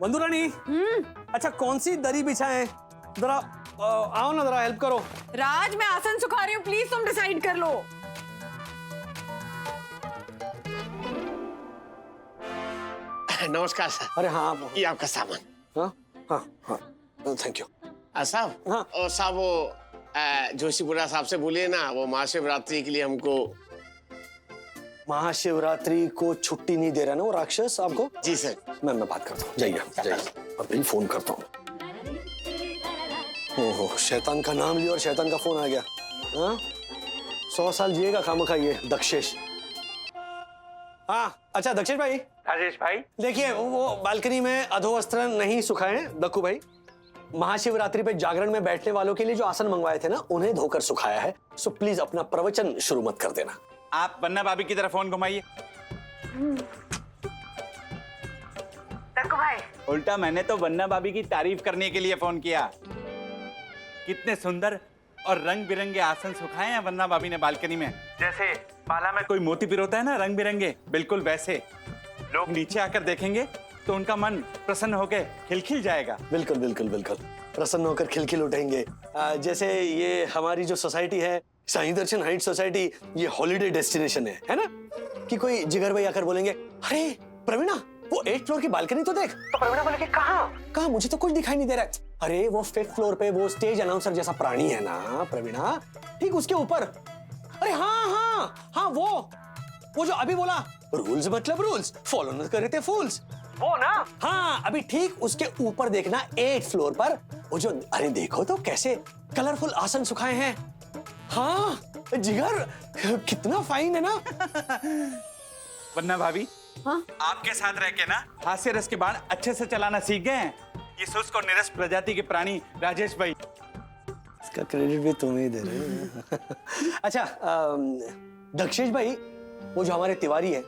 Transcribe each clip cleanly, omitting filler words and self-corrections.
बंधु रानी। अच्छा कौन सी दरी बिछाएं? जरा आओ ना, जरा हेल्प करो। राज मैं आसन सुखा रही हूँ, प्लीज तुम डिसाइड कर लो। नमस्कार सर। अरे हाँ ये आपका सामान। हाँ हाँ हाँ थैंक यू। साहब। हाँ। और साहब वो जोशीपुरा साहब से बोलिए ना, वो महाशिवरात्रि के लिए हमको। महाशिवरात्रि को छुट्टी नहीं दे रहा ना वो राक्षस आपको? जी सर। मैं बात करता हूँ, जाइए अभी फोन करता हूँ। ओहो, शैतान का नाम लिया और शैतान का फोन आ गया। हाँ 100 साल जिएगा खामखा ये दक्षेश। हाँ अच्छा दक्षेश भाई। राजेश भाई। देखिए वो बालकनी में अधोवस्त्र नहीं सुखाए दक्कू भाई। महाशिवरात्रि पे जागरण में बैठने वालों के लिए जो आसन मंगवाए थे ना, उन्हें धोकर सुखाया है। सो प्लीज अपना प्रवचन शुरू मत कर देना। आप बन्ना भाभी की तरफ फोन घुमाइए। दक्कू भाई। उल्टा मैंने तो बन्ना भाभी की तारीफ करने के लिए फोन किया। कितने सुंदर और रंग बिरंगे आसन सुखाए हैं बन्ना भाभी ने बालकनी में। जैसे बाला में कोई मोती पिरोता है ना रंग बिरंगे, बिल्कुल वैसे। लोग नीचे आकर देखेंगे तो उनका मन प्रसन्न होकर खिलखिल जाएगा। बिल्कुल बिल्कुल बिल्कुल प्रसन्न होकर खिलखिल उठेंगे। जैसे ये हमारी जो सोसाइटी है, साईं दर्शन हाइट सोसाइटी, ये हॉलिडे डेस्टिनेशन है ना? कि कोई जिगर भाई आकर बोलेंगे, अरे प्रवीणा वो 8th फ्लोर की बालकनी तो देख। तो प्रवीणा बोलेगी कहाँ? मुझे तो कुछ दिखाई नहीं दे रहा है। अरे वो 5th फ्लोर पे वो स्टेज अनाउंसर जैसा प्राणी है ना प्रवीणा, ठीक उसके ऊपर। अरे हाँ वो जो अभी बोला, रूल्स मतलब रूल्स, फॉलो न करे थे फूल्स, वो ना। हाँ अभी ठीक उसके ऊपर देखना 8th फ्लोर पर वो जो, अरे देखो तो कैसे कलरफुल आसन सुखाए हैं। हाँ जिगर कितना फाइन है ना। बन्ना भाभी। हाँ? आपके साथ रह के ना हास्य रस के बाण अच्छे से चलाना सीख गए हैं ये शुष्क और निरस प्रजाति के प्राणी राजेश भाई। इसका क्रेडिट भी तुम ही दे रहे हो। अच्छा दक्षेश भाई, वो जो हमारे तिवारी है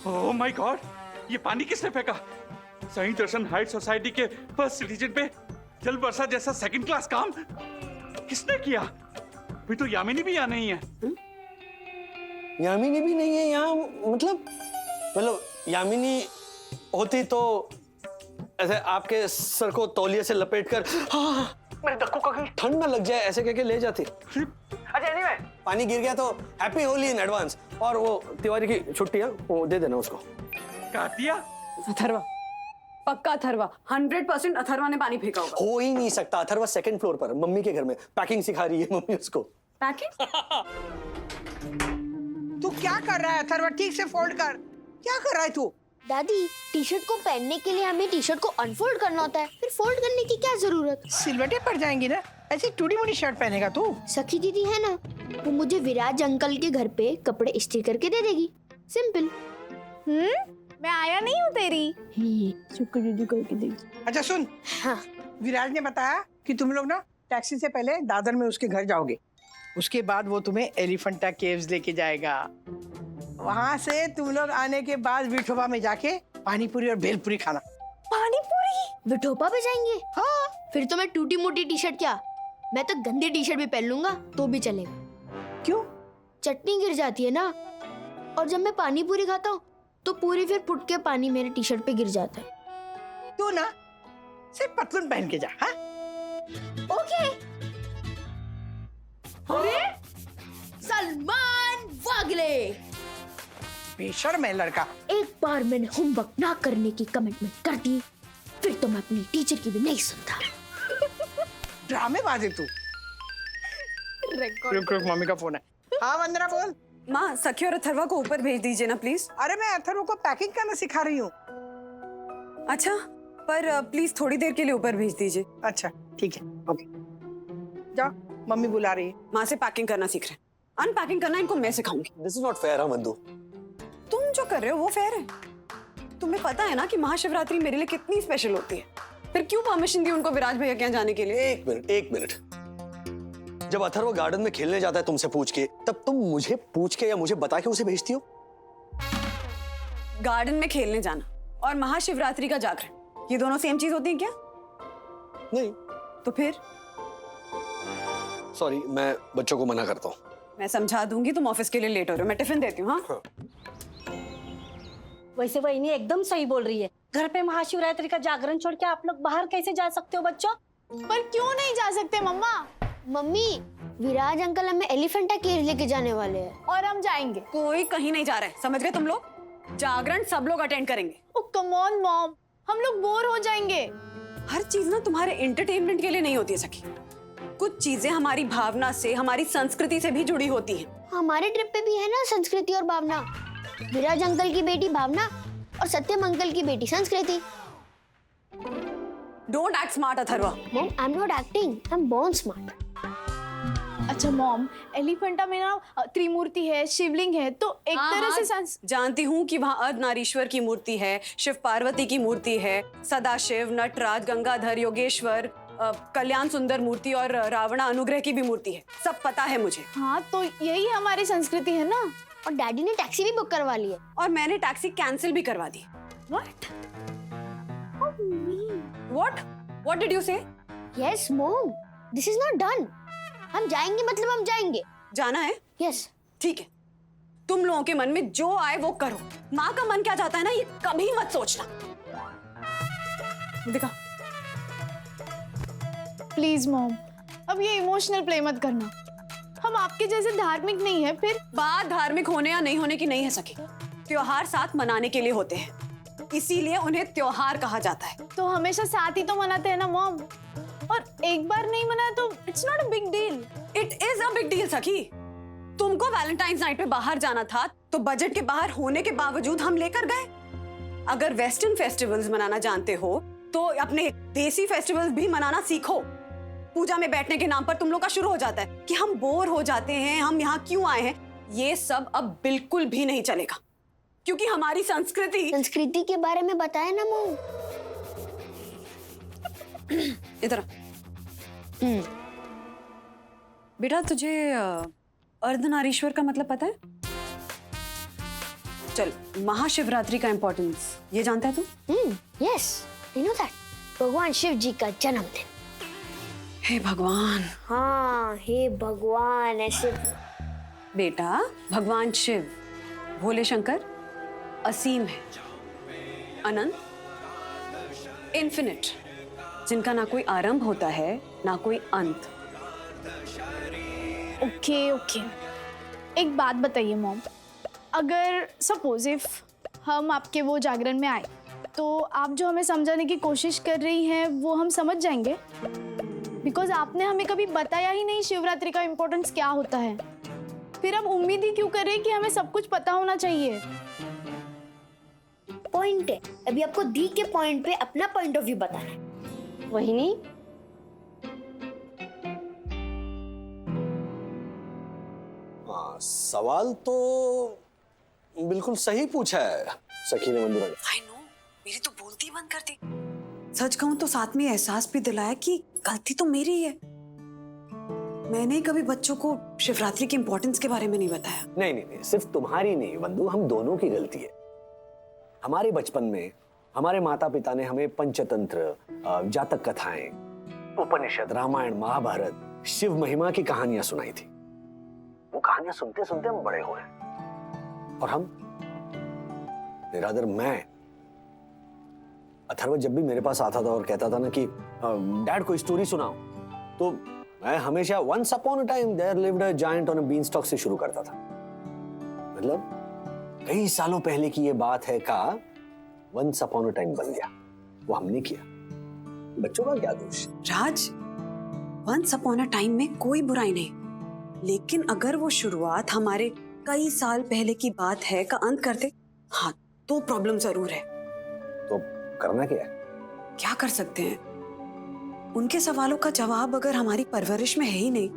ओह माय गॉड, ये पानी किसने फेंका? साईं दर्शन हाइट सोसाइटी के फर्स्ट सिटीजन पे जल वर्षा जैसा सेकंड क्लास काम किसने किया? अभी तो यामिनी भी यहाँ नहीं है। यामिनी भी नहीं है यहाँ? मतलब यामिनी होती तो ऐसे आपके सर को तौलिए से लपेटकर मेरे दक्कू को कहीं ठंड ना लग जाए ऐसे कहके ले जाती। अच्छा एनीवे, पानी गिर गया तो हैप्पी होली इन एडवांस। और वो तिवारी की छुट्टी है वो दे देना उसको। काट दिया? अथर्वा, पक्का अथर्वा, 100% अथर्वा ने पानी फेंका होगा। हो ही नहीं सकता। अथर्वा 2nd फ्लोर पर मम्मी के घर में पैकिंग सिखा रही है मम्मी उसको। पैकिंग? तू क्या कर रहा है अथर्वा? ठीक से फोल्ड कर। क्या कर रहा है तू? दादी टी शर्ट को पहनने के लिए हमें टी शर्ट को अनफोल्ड करना होता है, फिर फोल्ड करने की क्या जरूरत? सिलवटें पड़ जाएंगी ना, ऐसी टूटी मुटी शर्ट पहनेगा तू? सखी दीदी है ना, वो मुझे विराज अंकल के घर पे कपड़े इस्त्री करके दे देगी। सिंपल। मैं आया नहीं हूँ तेरी। करके देगी। अच्छा सुन, हाँ विराज ने बताया कि तुम लोग ना टैक्सी से पहले दादर में उसके घर जाओगे, उसके बाद वो तुम्हें एलिफेंटा केव्स लेके जाएगा। वहाँ से तुम लोग आने के बाद विठोबा में जाके पानी पूरी और भेलपूरी खाना। पानी पूरी विठोबा पे जाएंगे? हाँ। फिर तो मैं टूटी मोटी टी शर्ट क्या, मैं तो गंदी टी शर्ट भी पहन लूंगा तो भी चलेगा। क्यों? चटनी गिर जाती है ना, और जब मैं पानी पूरी खाता हूँ तो पूरी फिर फुट के पानी मेरे टी शर्ट पे गिर जाता है। तू ना सिर्फ पतलून पहन के जा। हाँ? ओके। अरे सलमान वागले, बेशर्म है लड़का। एक बार मैंने होमवर्क ना करने की कमिटमेंट कर दी, फिर तो मैं अपनी टीचर की भी नहीं सुनता। ड्रामे बाजे तू। रुक मम्मी का फोन है। हाँ वंदना बोल। माँ सखी और अथर्वा को ऊपर भेज दीजिए ना प्लीज। अरे मैं अथर्व को पैकिंग करना सिखा रही हूँ। अच्छा पर प्लीज थोड़ी देर के लिए ऊपर भेज दीजिए। अच्छा ठीक है, ओके जाओ, मम्मी बुला रही है। माँ से पैकिंग करना सीख रहे हैं, अनपैकिंग करना इनको मैं सिखाऊंगी। This is not fair. हाँ बंधु, तुम जो कर रहे हो वो फेयर है? तुम्हें पता है ना कि महाशिवरात्रि मेरे लिए कितनी स्पेशल होती है, फिर क्यों परमिशन दी उनको विराज भैया के यहाँ जाने के लिए? एक मिनट। जब अथर्व गार्डन में खेलने जाता है तुमसे पूछ के, तब तुम मुझे पूछ के या मुझे बता के उसे भेजती हो? गार्डन में खेलने जाना और महाशिवरात्रि का जागरण, ये दोनों सेम चीज होती है क्या? नहीं। तो फिर? सॉरी, मैं बच्चों को मना करता हूँ। मैं समझा दूंगी, तुम ऑफिस के लिए लेट हो रहे हो, मैं टिफिन देती हूँ। हाँ वैसे वही एकदम सही बोल रही है। घर पे महाशिवरात्रि का जागरण छोड़ के आप लोग बाहर कैसे जा सकते हो बच्चों? पर क्यों नहीं जा सकते मम्मा? मम्मी, विराज अंकल हमें एलिफेंटा केव लेके जाने वाले हैं। और हम जाएंगे। कोई कहीं नहीं जा रहा है, समझ गए तुम लोग? जागरण सब लोग अटेंड करेंगे। ओ कम ऑन मॉम, हम लोग बोर हो जाएंगे। हर चीज ना तुम्हारे एंटरटेनमेंट के लिए नहीं होती है सखी। कुछ चीजें हमारी भावना से, हमारी संस्कृति से भी जुड़ी होती हैं। हमारे ट्रिप पे भी है ना संस्कृति और भावना। विराज अंकल की बेटी भावना और सत्यम अंकल की बेटी Sanskriti. Don't act smart Atharva. Mom, I am not acting, I am born smart. अच्छा मॉम, एलिफेंटा में ना त्रिमूर्ति है, शिवलिंग है, तो एक तरह से जानती हूँ कि वहाँ अर्धनारीश्वर की मूर्ति है, शिव पार्वती की मूर्ति है, सदाशिव, नटराज, गंगाधर, योगेश्वर, कल्याण सुंदर मूर्ति और रावणा अनुग्रह की भी मूर्ति है। सब पता है मुझे। हाँ तो यही हमारी संस्कृति है ना। और डैडी ने टैक्सी भी बुक करवा ली है। और मैंने टैक्सी कैंसिल भी करवा दी। What? What did you say? Yes, mom. This is not done. हम जाएंगे मतलब हम जाएंगे। जाना है? Yes. ठीक है, तुम लोगों के मन में जो आए वो करो। माँ का मन क्या चाहता है ना, ये कभी मत सोचना। देखा? प्लीज मॉम, अब ये इमोशनल प्ले मत करना। हम आपके जैसे धार्मिक नहीं है। फिर बात धार्मिक होने या नहीं होने की नहीं है सखी। त्योहार साथ मनाने के लिए होते हैं, इसीलिए उन्हें त्योहार कहा जाता है। तो हमेशा साथ ही तो मनाते हैं ना मॉम। और एक बार नहीं मनाया तो it's not a big deal. It is a big deal सखी। तुमको वैलेंटाइंस नाइट पे बाहर जाना था तो बजट के बाहर होने के बावजूद हम लेकर गए। अगर वेस्टर्न फेस्टिवल्स मनाना जानते हो तो अपने देसी फेस्टिवल्स भी मनाना सीखो। पूजा में बैठने के नाम पर तुम लोग का शुरू हो जाता है कि हम बोर हो जाते हैं, हम यहाँ क्यों आए हैं। ये सब अब बिल्कुल भी नहीं चलेगा, क्योंकि हमारी संस्कृति के बारे में बताया ना मॉम। इधर बेटा, तुझे अर्धनारीश्वर का मतलब पता है? चल, महाशिवरात्रि का इंपॉर्टेंस ये जानता है तू? Yes, I know that. भगवान शिव जी का जन्मदिन। हे भगवान। हाँ, हे भगवान। ऐसे बेटा, भगवान शिव, भोले शंकर असीम है, अनंत, इन्फिनिट, जिनका ना कोई आरंभ होता है ना कोई अंत। ओके ओके, एक बात बताइए मॉम, अगर सपोज इफ हम आपके वो जागरण में आए तो आप जो हमें समझाने की कोशिश कर रही हैं वो हम समझ जाएंगे? बिकॉज आपने हमें कभी बताया ही नहीं शिवरात्रि का इम्पोर्टेंस क्या होता है। फिर अब उम्मीद ही क्यों कर रहे हैं कि हमें सब कुछ पता होना चाहिए? पॉइंट है, अभी आपको दी के पॉइंट पे अपना पॉइंट ऑफ व्यू बताना है, वही नहीं? हाँ, सवाल तो बिल्कुल सही पूछा है सखी ने मंदुरा ने। आई नो, मेरी तो बोलती ही बंद कर दी। सच कहूं तो साथ में एहसास भी दिलाया कि गलती तो मेरी है। मैंने कभी बच्चों को शिवरात्रि की इंपॉर्टेंस के बारे में नहीं बताया। नहीं, सिर्फ तुम्हारी नहीं बंधु, हम दोनों की गलती है। हमारे बचपन में हमारे माता पिता ने हमें पंचतंत्र, जातक कथाएं, उपनिषद, रामायण, महाभारत, शिव महिमा की कहानियां सुनाई थी। वो कहानियां सुनते सुनते हम बड़े हुए और हम, निरादर मैं, अथर्व जब भी मेरे पास आता था और कहता था ना कि डैड कोई स्टोरी सुनाओ, तो मैं हमेशा once upon a time there lived a giant on a beanstalk से शुरू करता था। मतलब कई सालों पहले की ये बात है का वंस अपॉन अ टाइम बन गया। वो हमने किया, बच्चों का क्या दोष? राज, वंस अपॉन अ टाइम में कोई बुराई नहीं, लेकिन अगर वो शुरुआत हमारे कई साल पहले की बात है का अंत कर दे, हाँ तो प्रॉब्लम जरूर है। तो करना क्या है? क्या कर सकते हैं? उनके सवालों का जवाब अगर हमारी परवरिश में है ही नहीं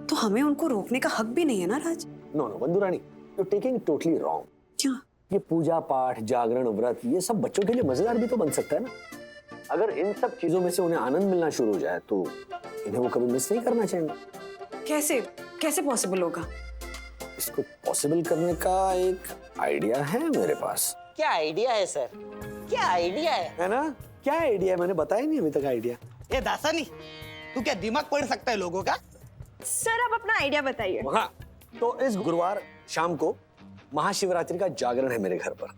तो हमें उनको रोकने का हक भी नहीं है ना Raj. No Bandhurani, you taking totally wrong. क्या? ये पूजा पाठ, जागरण, व्रत, ये सब बच्चों के लिए मजेदार भी तो बन सकता है ना। अगर इन सब चीजों में से उन्हें आनंद मिलना शुरू हो जाए तो इन्हें वो कभी मिस नहीं करना चाहिए। कैसे पॉसिबल होगा? इसको पॉसिबल करने का एक आइडिया है मेरे पास। क्या आइडिया है सर? क्या आइडिया है ना? क्या आइडिया है? मैंने बताया नहीं अभी तक आइडिया। ये दासानी, तू क्या दिमाग पढ़ सकता है लोगों का? सर आप अपना आइडिया बताइए। हाँ, तो इस गुरुवार शाम को महाशिवरात्रि का जागरण है मेरे घर पर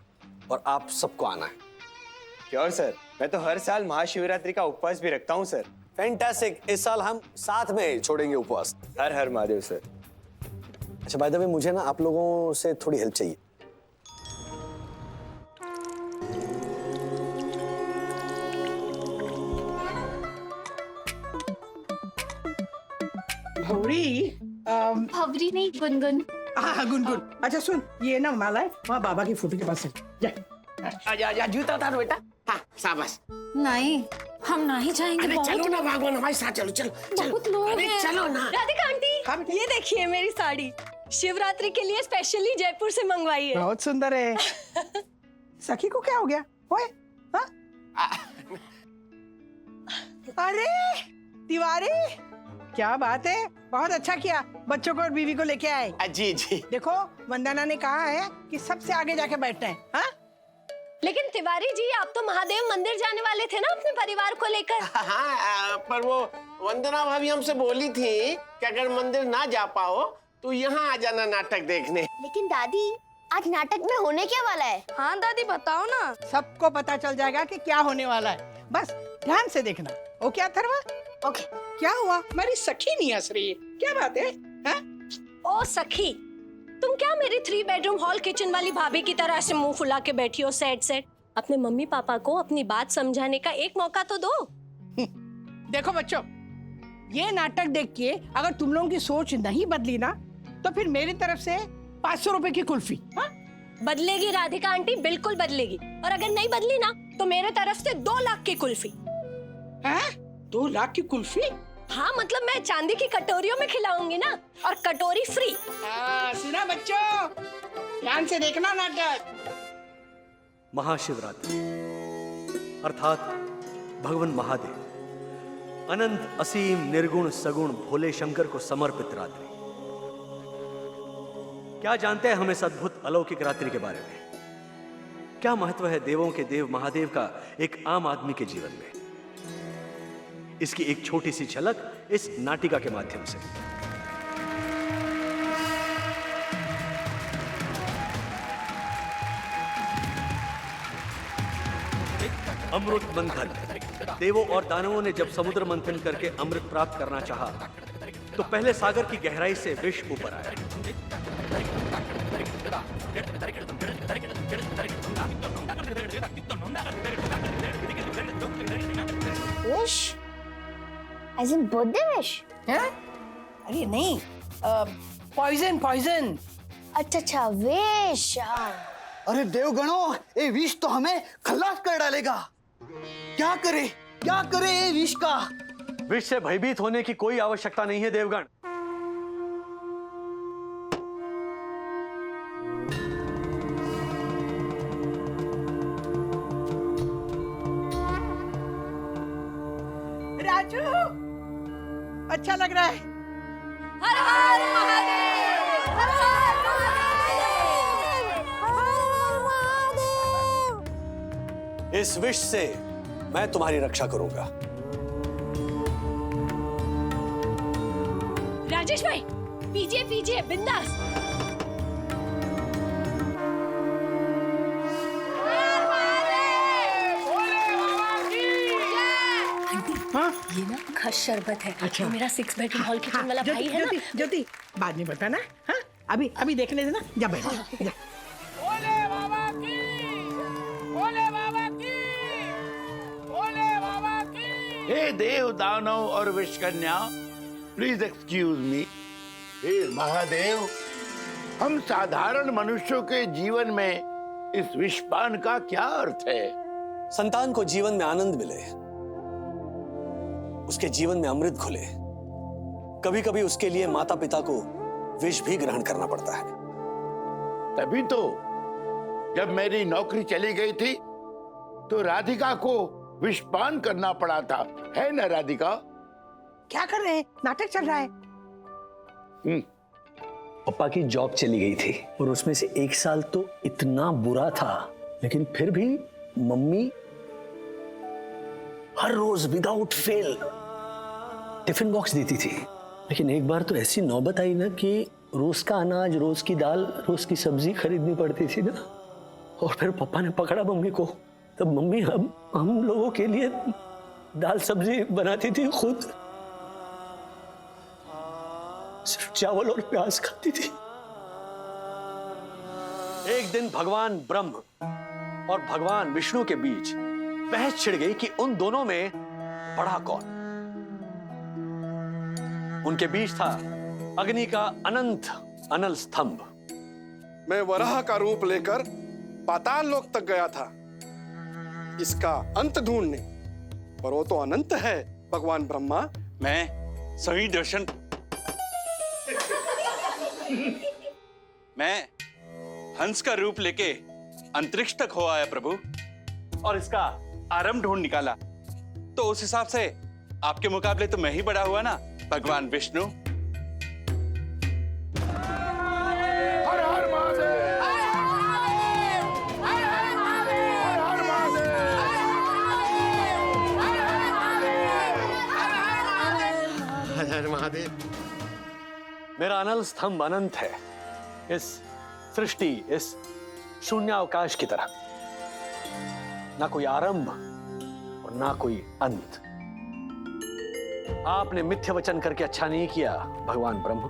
और आप सबको आना है। श्योर सर, मैं तो हर साल महाशिवरात्रि का उपवास भी रखता हूँ सर। फैंटास्टिक, इस साल हम साथ में छोड़ेंगे उपवास। हर हर महादेव सर। अच्छा बाय द वे, मुझे ना आप लोगों से थोड़ी हेल्प चाहिए। भौरी भवरी नहीं, गुनगुन। हाँ गुनगुन, अच्छा सुन, ये ना माला है वहाँ बाबा की फोटो के पास है। जा आजा आजा, जूता उतार बेटा। हाँ शाबाश। नहीं, हम नहीं जाएंगे। अरे चलो ना भगवान, हमारे साथ चलो चलो बहुत लोग अरे हैं। चलो ना। राधिका आंटी, हाँ बेटा। ये देखिए मेरी साड़ी शिवरात्रि के लिए स्पेशली जयपुर से मंगवाई है। बहुत सुंदर है। सखी को क्या हो गया? ओए, हाँ? अरे तिवारी, क्या बात है, बहुत अच्छा किया, बच्चों को और बीवी को लेके आए। जी जी। देखो वंदना ने कहा है कि सबसे आगे जाके बैठना है। हाँ? लेकिन तिवारी जी, आप तो महादेव मंदिर जाने वाले थे ना अपने परिवार को लेकर। हाँ, पर वो वंदना भाभी हमसे बोली थी कि अगर मंदिर ना जा पाओ तो यहाँ आ जाना नाटक देखने। लेकिन दादी, आज नाटक में होने क्या वाला है? हाँ दादी, बताओ ना। सबको पता चल जाएगा कि क्या होने वाला है, बस ध्यान से देखना। ओ क्या थरवा? ओके। क्या हुआ? हमारी सखी नहीं हंस रही है, क्या बात है? हाँ? ओ सखी, तुम क्या मेरी 3 बेडरूम हॉल किचन वाली भाभी की तरह से मुंह फुला के बैठी हो सेट सेट? अपने मम्मी पापा को अपनी बात समझाने का एक मौका तो दो। देखो बच्चों, ये नाटक देख के अगर तुम लोगों की सोच नहीं बदली ना, तो फिर मेरी तरफ से 500 रुपए की कुल्फी। हाँ? बदलेगी राधिका आंटी, बिल्कुल बदलेगी। और अगर नहीं बदली ना तो मेरे तरफ से 2 लाख की कुल्फी। हाँ? 2 लाख की कुल्फी? हाँ मतलब मैं चांदी की कटोरियों में खिलाऊंगी ना, और कटोरी फ्री। सुना बच्चों, ध्यान से देखना नाटक। महाशिवरात्रि अर्थात भगवान महादेव, अनंत असीम निर्गुण सगुण भोले शंकर को समर्पित रात्रि। क्या जानते हैं हम इस अद्भुत अलौकिक रात्रि के बारे में? क्या महत्व है देवों के देव महादेव का एक आम आदमी के जीवन में? इसकी एक छोटी सी झलक इस नाटिका के माध्यम से। अमृत मंथन। देवों और दानवों ने जब समुद्र मंथन करके अमृत प्राप्त करना चाहा, तो पहले सागर की गहराई से विष ऊपर आया। Wish? As in birthday wish? हैं? अरे नहीं, पॉइजन पॉइजन। अच्छा विश। अरे देवगणों, ये विष तो हमें खल्लास कर डालेगा। क्या करे ये विष का? विष से भयभीत होने की कोई आवश्यकता नहीं है देवगण। राजू, अच्छा लग रहा है। हर हर महादेव, हर हर महादेव, हर महादेव। इस विष से मैं तुम्हारी रक्षा करूंगा। राजेश भाई, पीजिए पीजिए, बिंदास। हाँ? ये ना खस शरबत है। अच्छा। ये मेरा 6 बेडरूम हॉल किचन वाला भाई है ना। ज्योति, बाद में बताना। हाँ? अभी देखने देना, जा बैठ जा। हे देव दानव और विश्वकन्या, प्लीज एक्सक्यूज मी। हे महादेव, हम साधारण मनुष्यों के जीवन में इस विषपान का क्या अर्थ है? संतान को जीवन में आनंद मिले, उसके जीवन में अमृत घुले। कभी कभी उसके लिए माता पिता को विष भी ग्रहण करना पड़ता है। तभी तो जब मेरी नौकरी चली गई थी तो राधिका को विषपान करना पड़ा था, है ना राधिका? क्या कर रहे हैं? नाटक चल रहा है। पापा की जॉब चली गई थी और उसमें से 1 साल तो इतना बुरा था, लेकिन फिर भी मम्मी हर रोज विदाउट फेल टिफिन बॉक्स देती थी। लेकिन एक बार तो ऐसी नौबत आई ना कि रोज का अनाज, रोज की दाल, रोज की सब्जी खरीदनी पड़ती थी ना। और फिर पापा ने पकड़ा मम्मी को, तब मम्मी हम लोगों के लिए दाल सब्जी बनाती थी खुद। सिर्फ चावल और प्याज खाती थी। एक दिन भगवान ब्रह्म और भगवान विष्णु के बीच बहस छिड़ गई कि उन दोनों में बड़ा कौन। उनके बीच था अग्नि का अनंत अनल स्तंभ। मैं वराह का रूप लेकर पाताल लोक तक गया था इसका अंत ढूंढने, पर वो तो अनंत है भगवान ब्रह्मा। मैं सही दर्शन मैं हंस का रूप लेके अंतरिक्ष तक हो आया प्रभु, और इसका आरंभ ढूंढ निकाला। तो उस हिसाब से आपके मुकाबले तो मैं ही बड़ा हुआ ना भगवान विष्णु। हर हर महादेव, हर हर महादेव। मेरा अनल स्तंभ अनंत है, इस सृष्टि, इस शून्यावकाश की तरह। ना कोई आरंभ और ना कोई अंत। आपने मिथ्या वचन करके अच्छा नहीं किया भगवान ब्रह्म।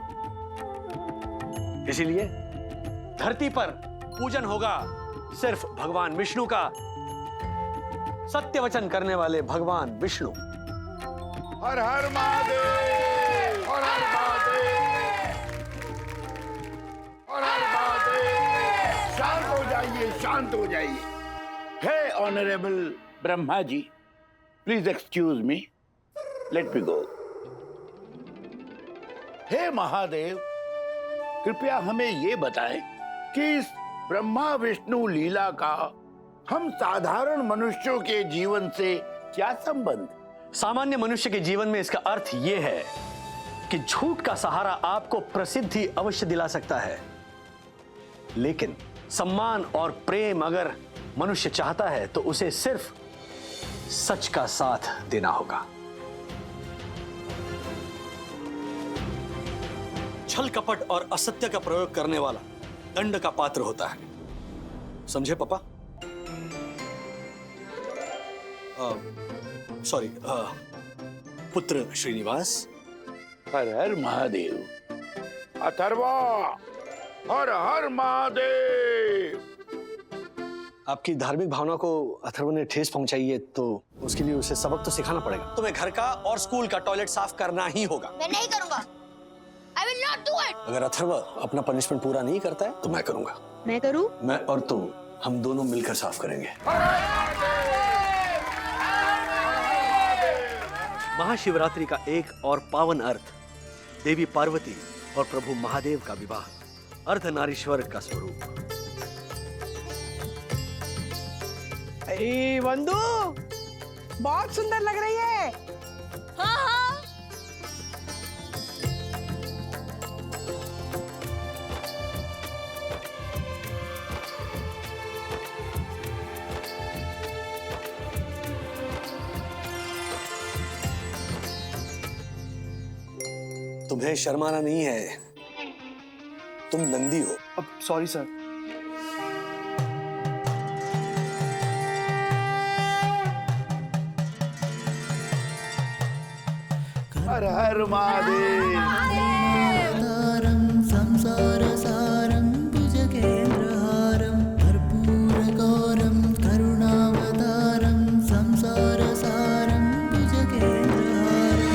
इसीलिए धरती पर पूजन होगा सिर्फ भगवान विष्णु का, सत्य वचन करने वाले भगवान विष्णु। हर हर महादेव, हर हर महादेव, हर हर महादेव। शांत हो जाइए, शांत हो जाइए। हे honourable Brahma ji, please excuse me, let me go. हे महादेव, कृपया हमें ये बताएं कि इस ब्रह्मा विष्णु लीला का हम साधारण मनुष्यों के जीवन से क्या संबंध? सामान्य मनुष्य के जीवन में इसका अर्थ यह है कि झूठ का सहारा आपको प्रसिद्धि अवश्य दिला सकता है, लेकिन सम्मान और प्रेम अगर मनुष्य चाहता है तो उसे सिर्फ सच का साथ देना होगा। छल कपट और असत्य का प्रयोग करने वाला दंड का पात्र होता है, समझे पापा? सॉरी, पुत्र श्रीनिवास। हर हर महादेव। अथर्वा, हर हर महादेव। आपकी धार्मिक भावना को अथर्व ने ठेस पहुंचाई है, तो उसके लिए उसे सबक तो सिखाना पड़ेगा। तुम्हें घर का और स्कूल का टॉयलेट साफ करना ही होगा। मैं नहीं करूंगा। I will not do it. अगर अथर्व अपना पनिशमेंट पूरा नहीं करता है तो मैं करूंगा। मैं करूं? मैं और तुम, हम दोनों मिलकर साफ करेंगे। महाशिवरात्रि का एक और पावन अर्थ देवी पार्वती और प्रभु महादेव का विवाह, अर्धनारीश्वर का स्वरूप। वंदू, बहुत सुंदर लग रही है। हाँ हाँ। तुम्हें शर्माना नहीं है, तुम नंदी हो। अब सॉरी सर। हर हर महादेव। संसार सारं भुजगेन्द्रहारं कर्पूरगौरं करुणावतारं संसार सारं भुजगेन्द्रहारं।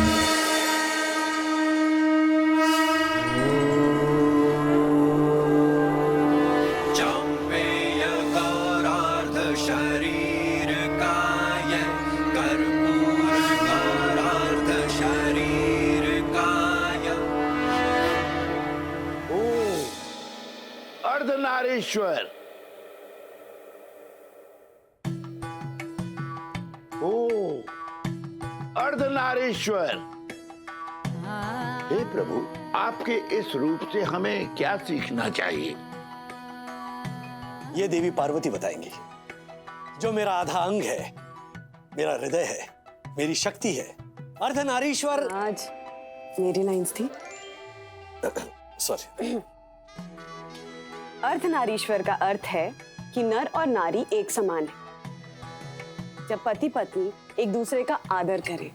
चम्पेय गौरार्ध शरीर काय कर्पूर गौरार्ध शरीर काय। अर्धनारीश्वर। ओ अर्धनारीश्वर। हे प्रभु, आपके इस रूप से हमें क्या सीखना चाहिए? ये देवी पार्वती बताएंगी। जो मेरा आधा अंग है, मेरा हृदय है, मेरी शक्ति है। अर्धनारीश्वर आज मेरी लाइंस थी। सॉरी। अर्धनारीश्वर का अर्थ है कि नर और नारी एक समान है। जब पति पत्नी एक दूसरे का आदर करें,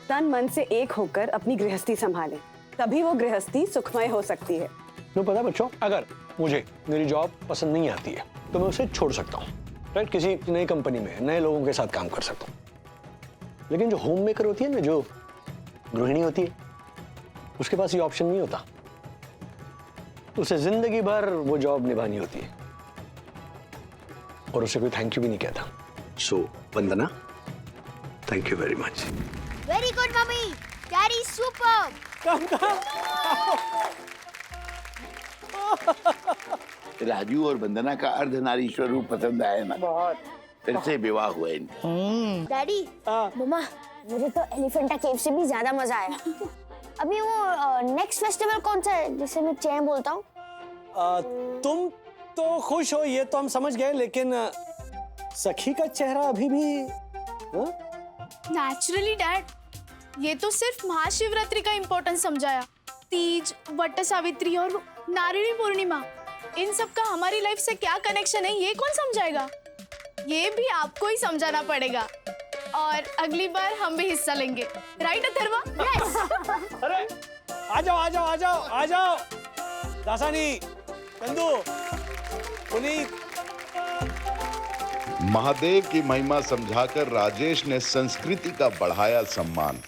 तन मन से एक होकर अपनी गृहस्थी संभालें, तभी वो गृहस्थी सुखमय हो सकती है। तो पता बच्चों, अगर मुझे मेरी जॉब पसंद नहीं आती है तो मैं उसे छोड़ सकता हूँ, राइट? किसी नई कंपनी में नए लोगों के साथ काम कर सकता हूँ। लेकिन जो होम मेकर होती है ना, जो गृहिणी होती है, उसके पास ये ऑप्शन नहीं होता। उसे जिंदगी भर वो जॉब निभानी होती है और उसे कोई थैंक यू भी नहीं कहता। So Vandana, thank you very much. Very good mummy, daddy super. Raju और वंदना का अर्धनारीश्वर रूप पसंद आया ना? बहुत। फिर से विवाह हुआ इनका। डैडी, मम्मा, मुझे तो एलिफेंटा केव से भी ज्यादा मजा आया। अभी वो नेक्स्ट फेस्टिवल कौन सा है जिसे मैं चैन बोलता हूँ? तुम तो खुश हो ये तो हम समझ गए, लेकिन सखी का चेहरा अभी भी नेचुरली डैड, ये तो सिर्फ महाशिवरात्रि का इम्पोर्टेंस समझाया। तीज, वट सावित्री और नारिणी पूर्णिमा, इन सब का हमारी लाइफ से क्या कनेक्शन है ये कौन समझाएगा? ये भी आपको ही समझाना पड़ेगा। और अगली बार हम भी हिस्सा लेंगे, राइट अथर्वा? यस। अरे आ जाओ आ जाओ आ जाओ आ जाओ, दासानी, चंदू, पुनीत। महादेव की महिमा समझाकर राजेश ने संस्कृति का बढ़ाया सम्मान।